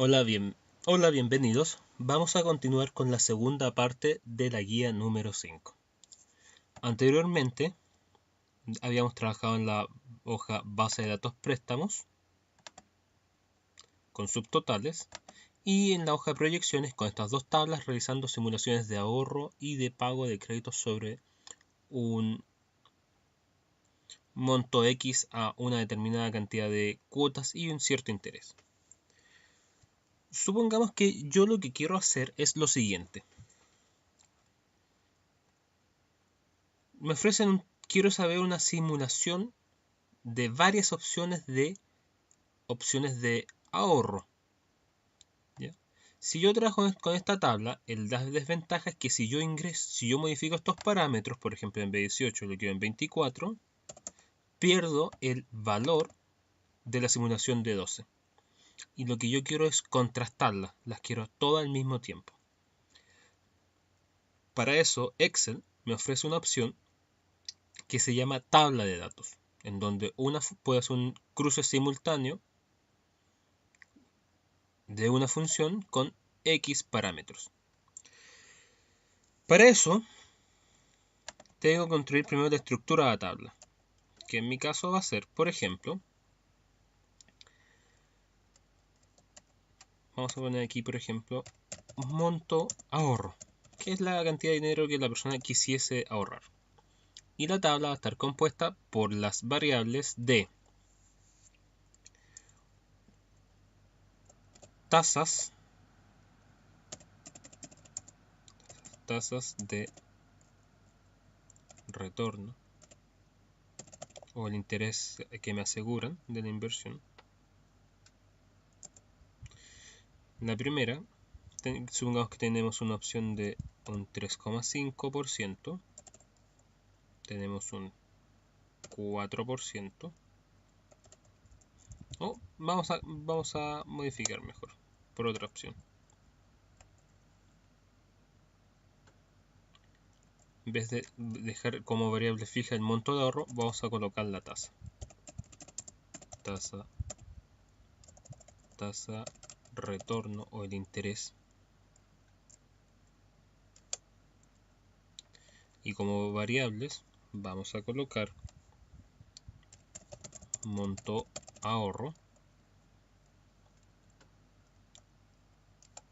Hola, hola, bienvenidos. Vamos a continuar con la segunda parte de la guía número 5. Anteriormente habíamos trabajado en la hoja base de datos préstamos con subtotales y en la hoja de proyecciones con estas dos tablas realizando simulaciones de ahorro y de pago de créditos sobre un monto X a una determinada cantidad de cuotas y un cierto interés. Supongamos que yo lo que quiero hacer es lo siguiente. Me ofrecen quiero saber una simulación de varias opciones de ahorro. ¿Ya? Si yo trabajo con esta tabla, la desventaja es que si yo modifico estos parámetros, por ejemplo en B18 lo quiero en 24, pierdo el valor de la simulación de 12. Y lo que yo quiero es contrastarlas, las quiero todas al mismo tiempo. Para eso Excel me ofrece una opción que se llama tabla de datos, en donde puede hacer un cruce simultáneo de una función con X parámetros. Para eso, tengo que construir primero la estructura de la tabla, que en mi caso va a ser, por ejemplo, vamos a poner aquí, por ejemplo, monto ahorro, que es la cantidad de dinero que la persona quisiese ahorrar. Y la tabla va a estar compuesta por las variables de tasas de retorno o el interés que me aseguran de la inversión. La primera, supongamos que tenemos una opción de un 3,5%, tenemos un 4%, o vamos a modificar mejor por otra opción. En vez de dejar como variable fija el monto de ahorro, vamos a colocar la tasa. Tasa retorno o el interés. Y como variables vamos a colocar monto ahorro,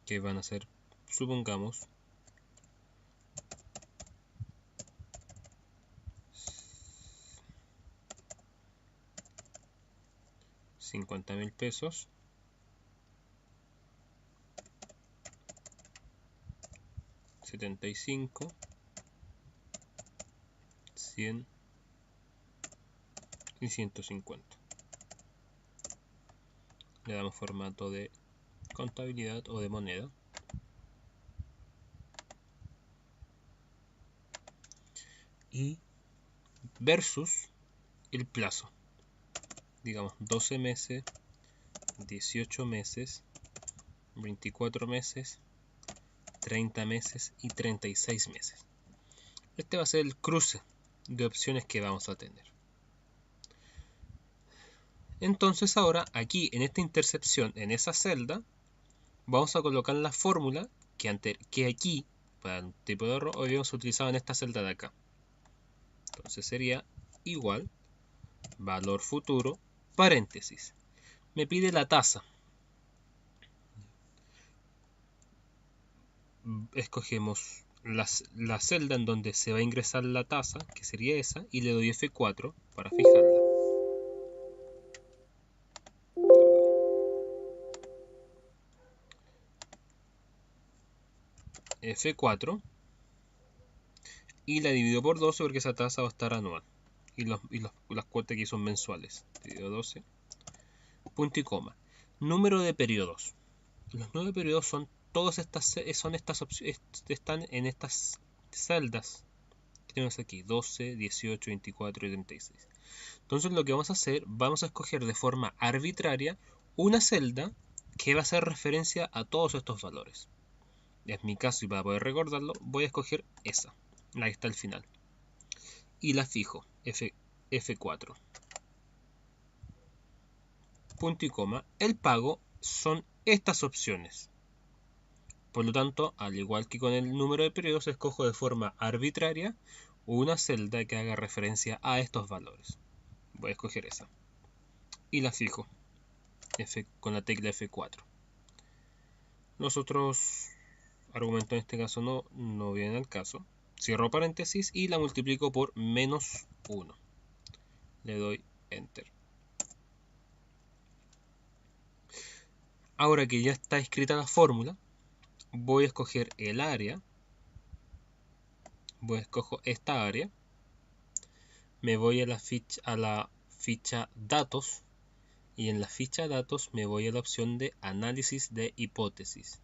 que van a ser, supongamos, 50.000 pesos, 75, 100 y 150. Le damos formato de contabilidad o de moneda. Y versus el plazo. Digamos 12 meses, 18 meses, 24 meses, 30 meses y 36 meses. Este va a ser el cruce de opciones que vamos a tener. Entonces ahora aquí en esta intercepción, en esa celda, vamos a colocar la fórmula que aquí, para el tipo de ahorro, habíamos utilizado en esta celda de acá. Entonces sería igual valor futuro, paréntesis. Me pide la tasa. Escogemos la celda en donde se va a ingresar la tasa, que sería esa, y le doy F4 para fijarla. F4 y la divido por 12 porque esa tasa va a estar anual y las cuotas aquí son mensuales. Divido 12, punto y coma. Número de periodos. Los 9 periodos son todas estas opciones, están en estas celdas que tenemos aquí, 12, 18, 24 y 36. Entonces lo que vamos a hacer, vamos a escoger de forma arbitraria una celda que va a hacer referencia a todos estos valores. En mi caso, y para poder recordarlo, voy a escoger esa, la que está al final. Y la fijo, F4. Punto y coma. El pago son estas opciones. Por lo tanto, al igual que con el número de periodos, escojo de forma arbitraria una celda que haga referencia a estos valores. Voy a escoger esa. Y la fijo con la tecla F4. Los otros argumentos en este caso no vienen al caso. Cierro paréntesis y la multiplico por -1. Le doy Enter. Ahora que ya está escrita la fórmula, voy a escoger el área. Escojo esta área. Me voy a la ficha datos. Y en la ficha datos me voy a la opción de análisis de hipótesis.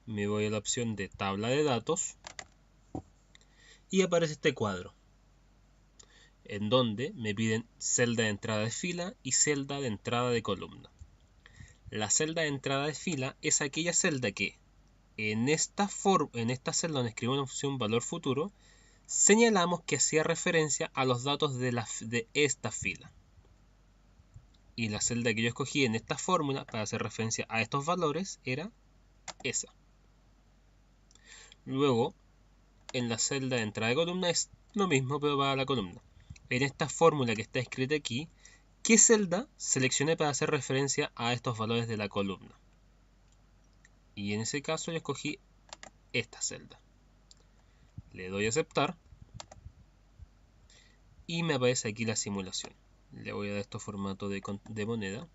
Me voy a la opción de tabla de datos. Y aparece este cuadro, en donde me piden celda de entrada de fila y celda de entrada de columna. La celda de entrada de fila es aquella celda que en esta celda donde escribo una función valor futuro, señalamos que hacía referencia a los datos de esta fila. Y la celda que yo escogí en esta fórmula para hacer referencia a estos valores era esa. Luego, en la celda de entrada de columna es lo mismo, pero para la columna. En esta fórmula que está escrita aquí, ¿qué celda seleccioné para hacer referencia a estos valores de la columna? Y en ese caso yo escogí esta celda. Le doy a aceptar y me aparece aquí la simulación. Le voy a dar esto formato de moneda,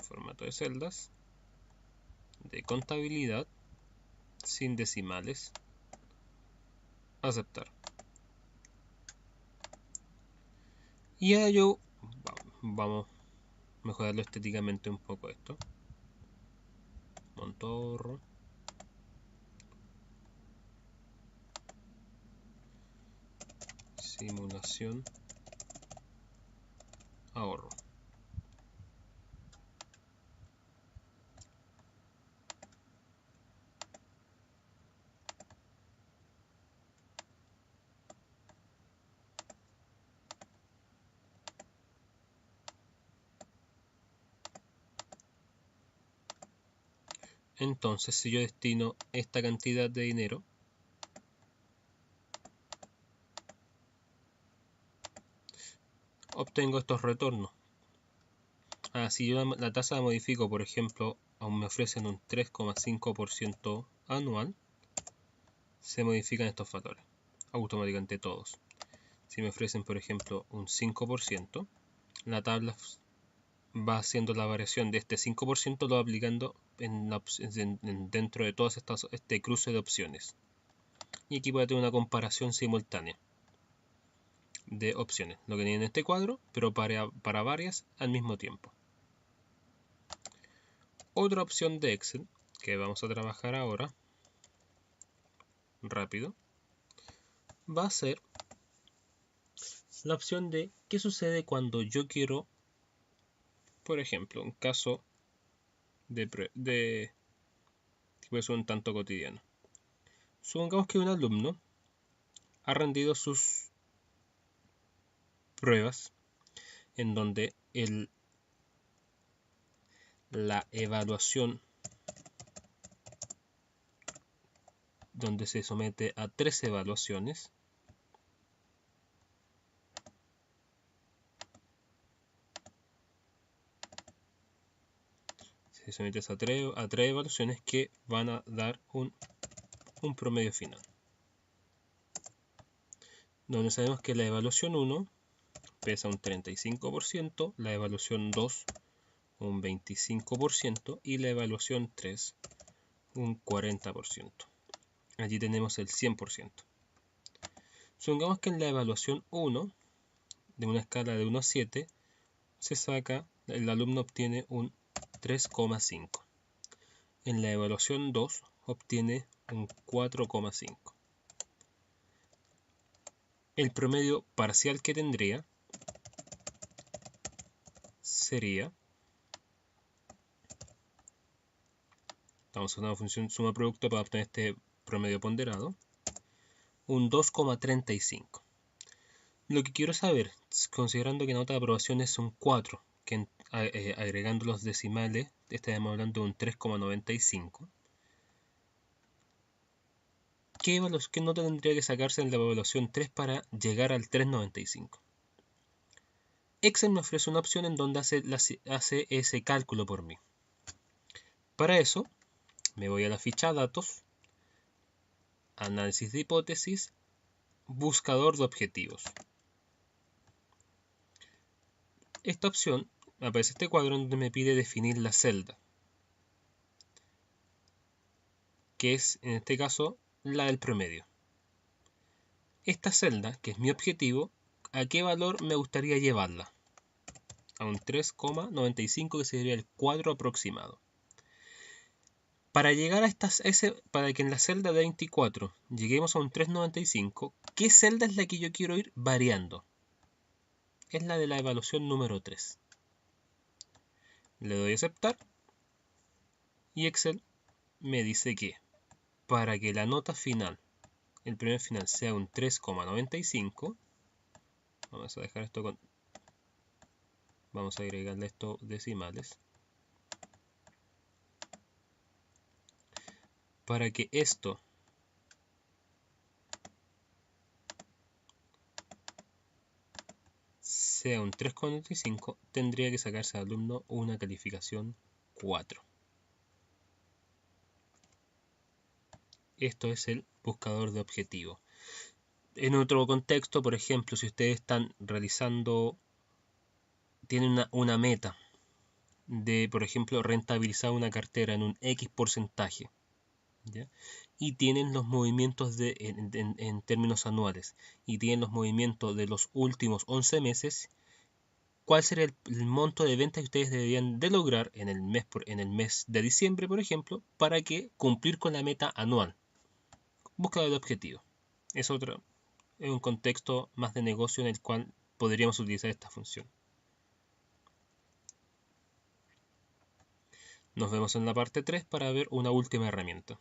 formato de celdas, de contabilidad, sin decimales, aceptar. Y a ello vamos a mejorarlo estéticamente un poco esto. Montorro. Simulación. Ahorro. Entonces, si yo destino esta cantidad de dinero, obtengo estos retornos. Si yo la tasa la modifico, por ejemplo, aún me ofrecen un 3,5% anual, se modifican estos valores automáticamente todos. Si me ofrecen, por ejemplo, un 5%, la tabla va haciendo la variación de este 5%, lo va aplicando dentro de todas este cruce de opciones. Y aquí voy a tener una comparación simultánea de opciones, lo que tiene en este cuadro, pero para varias al mismo tiempo. Otra opción de Excel que vamos a trabajar ahora, rápido, va a ser la opción de qué sucede cuando yo quiero, por ejemplo, un caso de puede ser un tanto cotidiano. Supongamos que un alumno ha rendido sus pruebas en donde la evaluación, donde se somete a 3 evaluaciones, se somete a 3 evaluaciones que van a dar un promedio final, donde sabemos que la evaluación 1 pesa un 35%, la evaluación 2 un 25% y la evaluación 3 un 40%. Allí tenemos el 100%. Supongamos que en la evaluación 1, de una escala de 1 a 7, el alumno obtiene un 3,5. En la evaluación 2 obtiene un 4,5. El promedio parcial que tendría sería, estamos usando una función suma producto para obtener este promedio ponderado, un 2,35. Lo que quiero saber, considerando que la nota de aprobación es un 4, que agregando los decimales, estaríamos hablando de un 3,95. ¿Qué nota tendría que sacarse en la evaluación 3 para llegar al 3,95? Excel me ofrece una opción en donde hace ese cálculo por mí. Para eso, me voy a la ficha datos, análisis de hipótesis, buscador de objetivos. Esta opción, aparece este cuadro donde me pide definir la celda, que es en este caso la del promedio. Esta celda, que es mi objetivo, ¿a qué valor me gustaría llevarla? A un 3,95, que sería el cuadro aproximado. Para llegar a para que en la celda de 24 lleguemos a un 3,95, ¿qué celda es la que yo quiero ir variando? Es la de la evaluación número 3. Le doy a aceptar y Excel me dice que para que la nota final, el primer final, sea un 3,95, vamos a dejar esto con... Vamos a agregarle estos decimales. Para que esto sea un 3,95, tendría que sacarse al alumno una calificación 4. Esto es el buscador de objetivo. En otro contexto, por ejemplo, si ustedes están realizando, tienen una meta de, por ejemplo, rentabilizar una cartera en un X porcentaje, ¿ya? Y tienen los movimientos en términos anuales, y tienen los movimientos de los últimos 11 meses, ¿cuál sería el monto de ventas que ustedes deberían de lograr en el mes de diciembre, por ejemplo, para que cumplir con la meta anual? Búsqueda de objetivo. Es un contexto más de negocio en el cual podríamos utilizar esta función. Nos vemos en la parte 3 para ver una última herramienta.